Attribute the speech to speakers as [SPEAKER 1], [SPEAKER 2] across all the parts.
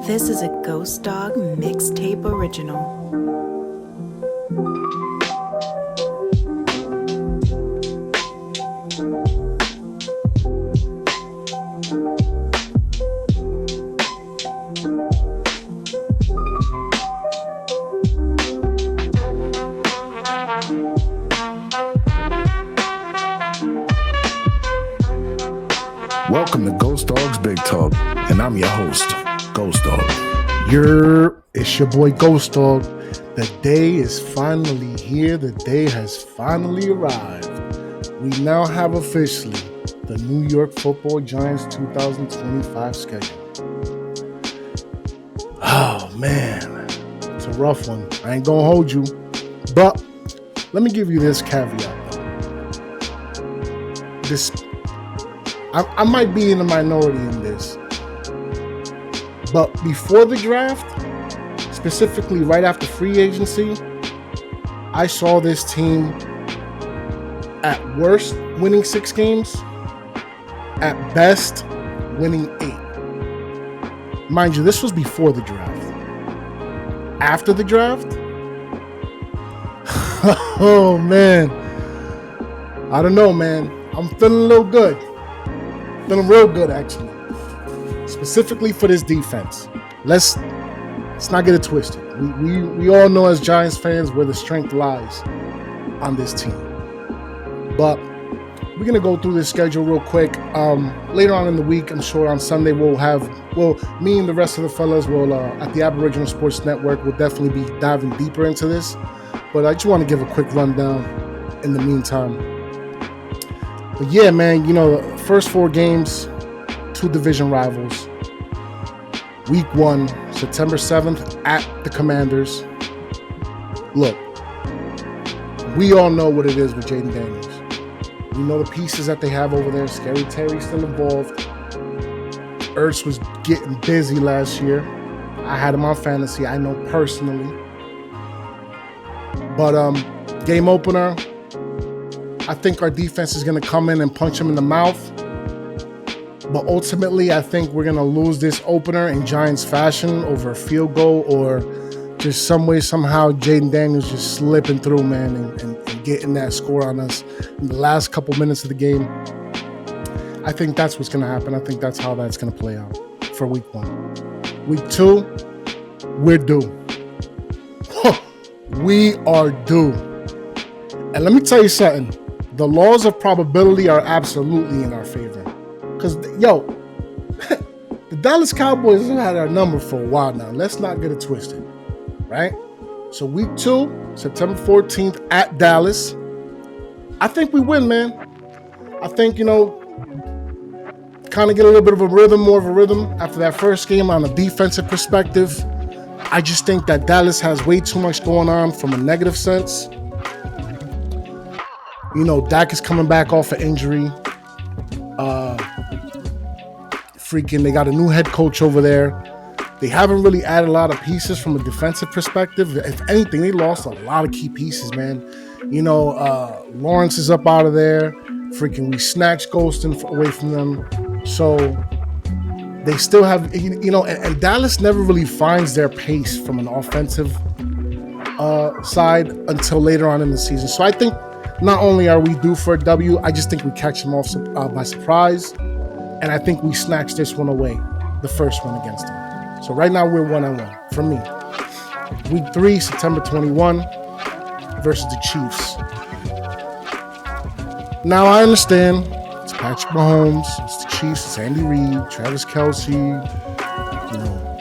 [SPEAKER 1] This is a Ghost Dog mixtape original.
[SPEAKER 2] Welcome to Ghost Dog's Big Talk, and I'm your host, Ghost Dog.
[SPEAKER 3] It's your boy Ghost Dog. The day is finally here. The day has finally arrived. We now have officially the New York Football Giants 2025 schedule. Oh man, it's a rough one. I ain't gonna hold you, but let me give you this caveat though. I might be in the minority in this, but before the draft, specifically right after free agency, I saw this team at worst winning 6 games, at best winning 8. Mind you, this was before the draft. After the draft, oh man, I don't know, man. I'm feeling a little good. Feeling real good, actually. Specifically for this defense. Let's not get it twisted. We all know as Giants fans where the strength lies on this team. But we're gonna go through this schedule real quick. Later on in the week, I'm sure on Sunday me and the rest of the fellas will at the Aboriginal Sports Network will definitely be diving deeper into this. But I just want to give a quick rundown in the meantime. But yeah, man, first 4 games, 2 division rivals. Week 1, September 7th at the Commanders. Look, we all know what it is with Jayden Daniels. We know the pieces that they have over there. Scary Terry's still involved. Ertz was getting busy last year. I had him on fantasy, I know personally. But game opener, I think our defense is going to come in and punch him in the mouth. But ultimately, I think we're going to lose this opener in Giants fashion over a field goal or just some way, somehow, Jayden Daniels just slipping through, man, and getting that score on us in the last couple minutes of the game. I think that's what's going to happen. I think that's how that's going to play out for week 1. Week 2, we're due. We are due. And let me tell you something. The laws of probability are absolutely in our favor. Because, the Dallas Cowboys have had our number for a while now. Let's not get it twisted, right? So week 2, September 14th at Dallas. I think we win, man. I think, kind of get a little bit of a rhythm, more of a rhythm after that first game on a defensive perspective. I just think that Dallas has way too much going on from a negative sense. Dak is coming back off an injury. They got a new head coach over there. They haven't really added a lot of pieces from a defensive perspective. If anything, they lost a lot of key pieces, man. Lawrence is up out of there. We snatched Golston away from them. So they still have, and Dallas never really finds their pace from an offensive side until later on in the season. So I think not only are we due for a W, I just think we catch them off by surprise. And I think we snatch this one away, the first one against them. So right now we're 1-1 for me. Week 3, September 21 versus the Chiefs. Now I understand it's Patrick Mahomes, it's the Chiefs, it's Andy Reid, Travis Kelce,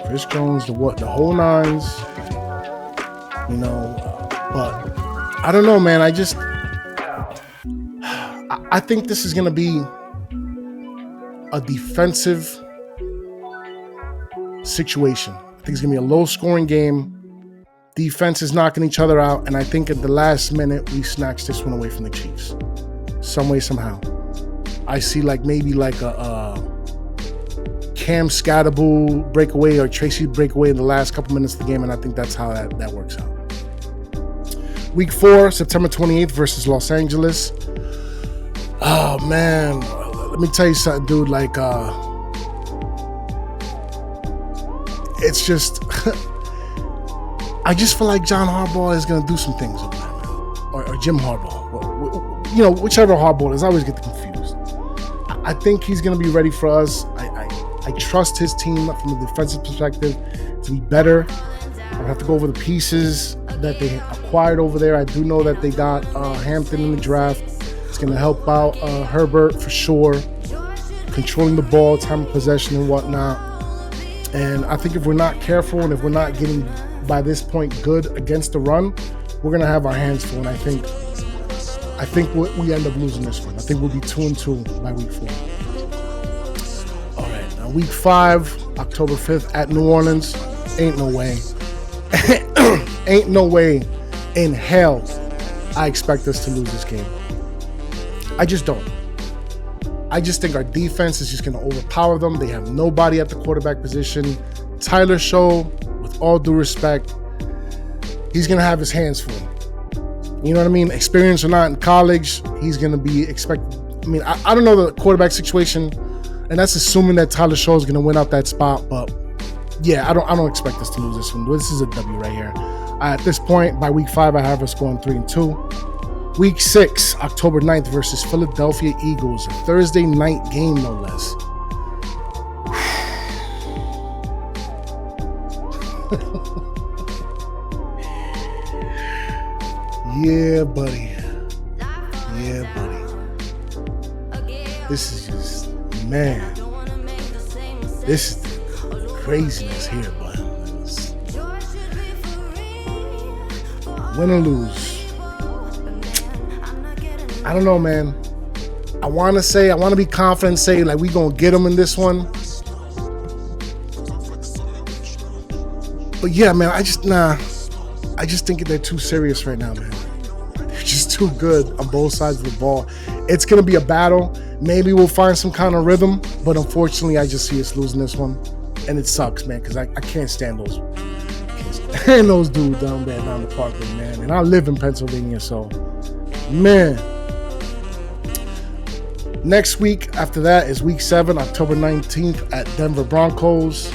[SPEAKER 3] Chris Jones, the whole nines. But I don't know, man. I think this is going to be a defensive situation. I think it's going to be a low-scoring game. Defense is knocking each other out, and I think at the last minute, we snatch this one away from the Chiefs. Some way, somehow. I see maybe a Cam Scatterbull breakaway or Tracy breakaway in the last couple minutes of the game, and I think that's how that works out. Week 4, September 28th versus Los Angeles. Oh, man. Let me tell you something, dude. it's just, I just feel like John Harbaugh is going to do some things over there, or Jim Harbaugh. You know, whichever Harbaugh it is, I always get confused. I think he's going to be ready for us. I trust his team from a defensive perspective to be better. I have to go over the pieces that they acquired over there. I do know that they got Hampton in the draft. It's going to help out Herbert for sure, controlling the ball, time of possession and whatnot. And I think if we're not careful and if we're not getting, by this point, good against the run, we're going to have our hands full. And I think we end up losing this one. I think we'll be 2-2 by week 4. All right, now week 5, October 5th at New Orleans. Ain't no way. Ain't no way in hell I expect us to lose this game. I just don't. I just think our defense is just going to overpower them. They have nobody at the quarterback position. Tyler Show, with all due respect, he's going to have his hands full. You know what I mean? Experience or not in college, he's going to be expected. I mean, I don't know the quarterback situation, and that's assuming that Tyler Show is going to win out that spot. But yeah, I don't expect us to lose this one. This is a W right here. At this point, by week 5, I have us going 3-2. Week 6, October 9th versus Philadelphia Eagles. A Thursday night game, no less. Yeah, buddy. This is just, man. This is the craziness here, but win or lose. I don't know, man. I want to be confident, say like we gonna get them in this one. But yeah, man, I just think they're too serious right now, man. They're just too good on both sides of the ball. It's gonna be a battle. Maybe we'll find some kind of rhythm, but unfortunately, I just see us losing this one, and it sucks, man, because I can't stand those. And those dudes down there down the parkway, man. And I live in Pennsylvania, so man. Next week after that is week 7, October 19th at Denver Broncos.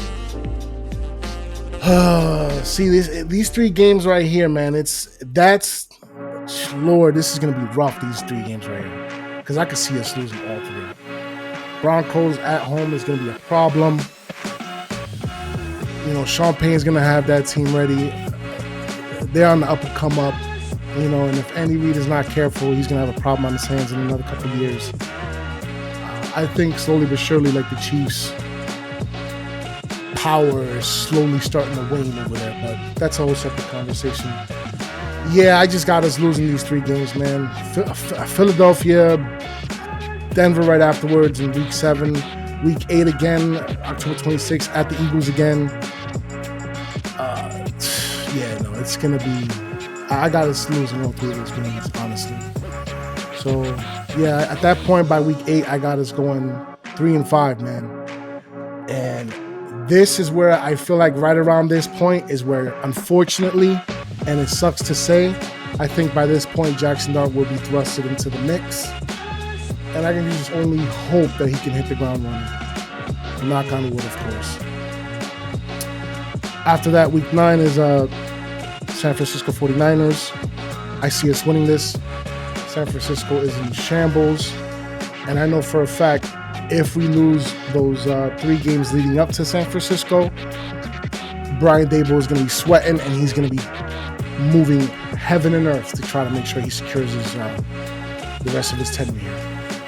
[SPEAKER 3] See, these 3 games right here, man. Lord, this is gonna be rough. These 3 games right here, because I could see us losing all 3. Broncos at home is gonna be a problem. You know, Sean Payne's going to have that team ready. They're on the up and come up, you know, and if Andy Reid is not careful, he's going to have a problem on his hands in another couple of years. I think slowly but surely, like the Chiefs' power is slowly starting to wane over there, but that's a whole separate conversation. Yeah, I just got us losing these 3 games, man. Philadelphia, Denver right afterwards in week 7. Week 8 again, October 26th at the Eagles again. Yeah, no, it's going to be... I got us losing all 3 of those games, honestly. So, yeah, at that point, by week 8, I got us going 3-5, man. And this is where I feel like right around this point is where, unfortunately, and it sucks to say, I think by this point, Jackson Dart will be thrusted into the mix. And I can just only hope that he can hit the ground running. Knock on wood, of course. After that, week 9 is San Francisco 49ers. I see us winning this. San Francisco is in shambles. And I know for a fact, if we lose those 3 games leading up to San Francisco, Brian Daboll is going to be sweating and he's going to be moving heaven and earth to try to make sure he secures his the rest of his tenure here.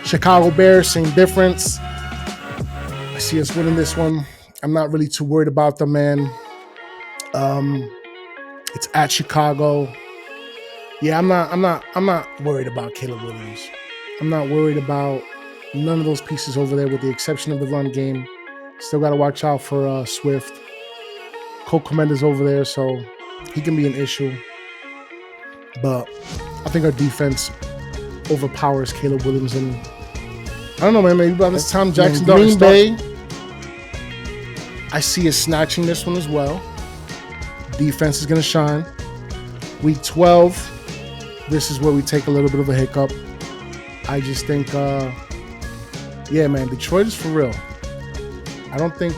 [SPEAKER 3] Chicago Bears, same difference. I see us winning this one. I'm not really too worried about them, man. It's at Chicago. Yeah, I'm not worried about Caleb Williams. I'm not worried about none of those pieces over there, with the exception of the run game. Still got to watch out for Swift. Cole Kmet over there, so he can be an issue. But I think our defense overpowers Caleb Williams, and I don't know, man. Maybe by this time, Jackson Green Bay, I see us snatching this one as well. Defense is going to shine. Week 12, this is where we take a little bit of a hiccup. I just think, yeah, man, Detroit is for real. I don't think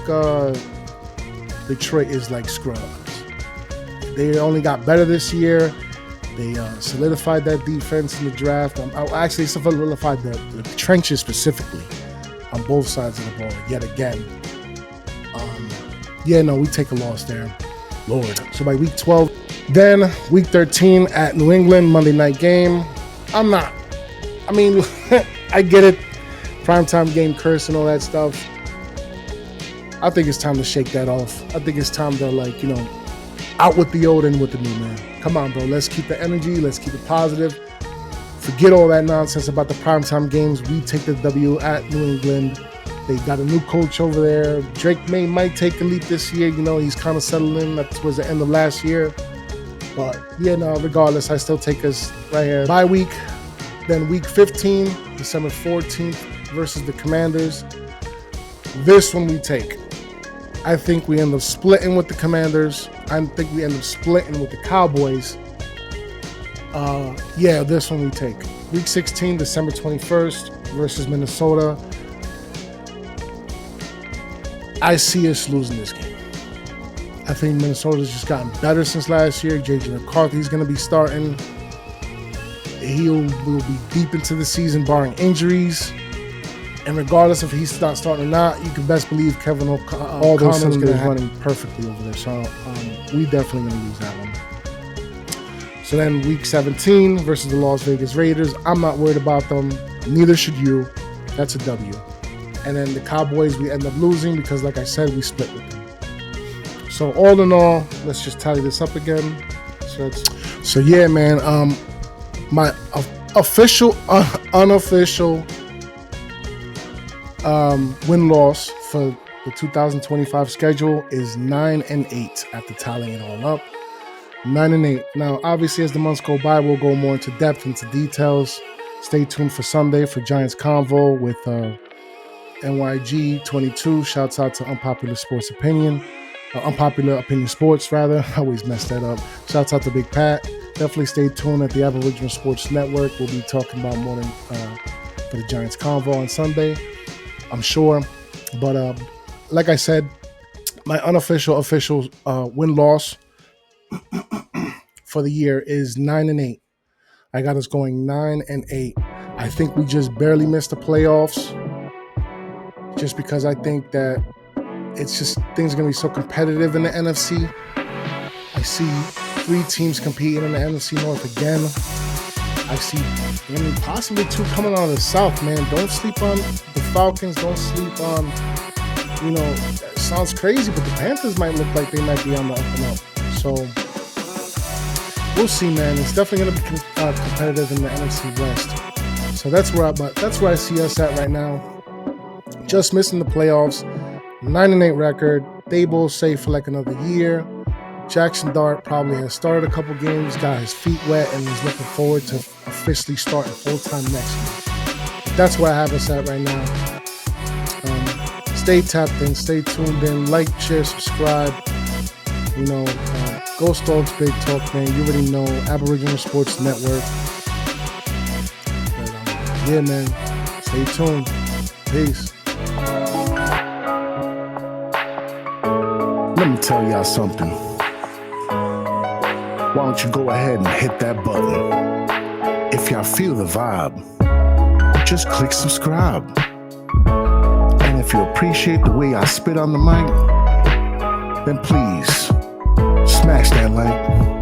[SPEAKER 3] Detroit is like scrubs. They only got better this year. They solidified that defense in the draft. Actually solidified the trenches specifically on both sides of the ball yet again. We take a loss there. Lord. So by week 12, then week 13 at New England, Monday night game. I get it. Primetime game curse and all that stuff. I think it's time to shake that off. I think it's time to out with the old and with the new, man. Come on, bro. Let's keep the energy. Let's keep it positive. Forget all that nonsense about the primetime games. We take the W at New England. They got a new coach over there. Drake May might take a leap this year. He's kind of settled in towards the end of last year. But, regardless, I still take us right here. Bye week. Then week 15, December 14th versus the Commanders. This one we take. I think we end up splitting with the Commanders. I think we end up splitting with the Cowboys. This one we take. Week 16, December 21st versus Minnesota. I see us losing this game. I think Minnesota's just gotten better since last year. J.J. McCarthy's going to be starting. He will be deep into the season, barring injuries. And regardless if he's not starting or not, you can best believe Kevin all those cylinders running perfectly over there. So we definitely going to lose that one. So then week 17 versus the Las Vegas Raiders. I'm not worried about them. Neither should you. That's a W. And then the Cowboys, we end up losing because, like I said, we split with them. So all in all, let's just tally this up again. My official, unofficial win-loss for the 2025 schedule is 9-8 after tallying it all up. 9-8. Now, obviously, as the months go by, we'll go more into depth, into details. Stay tuned for Sunday for Giants Convo with NYG 22. Shouts out to Unpopular Opinion Sports, rather. I always mess that up. Shouts out to Big Pat. Definitely stay tuned at the Aboriginal Sports Network. We'll be talking about more than for the Giants Convo on Sunday, I'm sure. But like I said, my official win-loss for the year is 9-8. I got us going 9-8. I think we just barely missed the playoffs, just because I think that it's just things are going to be so competitive in the NFC. I see 3 teams competing in the NFC North again. I see possibly 2 coming out of the South, man. Don't sleep on the Falcons. Don't sleep on, it sounds crazy, but the Panthers might look like they might be on the up and up. So we'll see, man. It's definitely going to be competitive in the NFC West. So that's where I see us at right now. Just missing the playoffs. 9-8 record. Dable safe for like another year. Jackson Dart probably has started a couple games, got his feet wet, and is looking forward to officially starting full-time next year. That's where I have us at right now. Stay tapped in, stay tuned in, like, share, subscribe. Ghost Dogs Big Talk, man. You already know, Aboriginal Sports Network. But, man, stay tuned. Peace.
[SPEAKER 2] Let me tell y'all something. Why don't you go ahead and hit that button? If y'all feel the vibe, just click subscribe. And if you appreciate the way I spit on the mic, then please smash that like.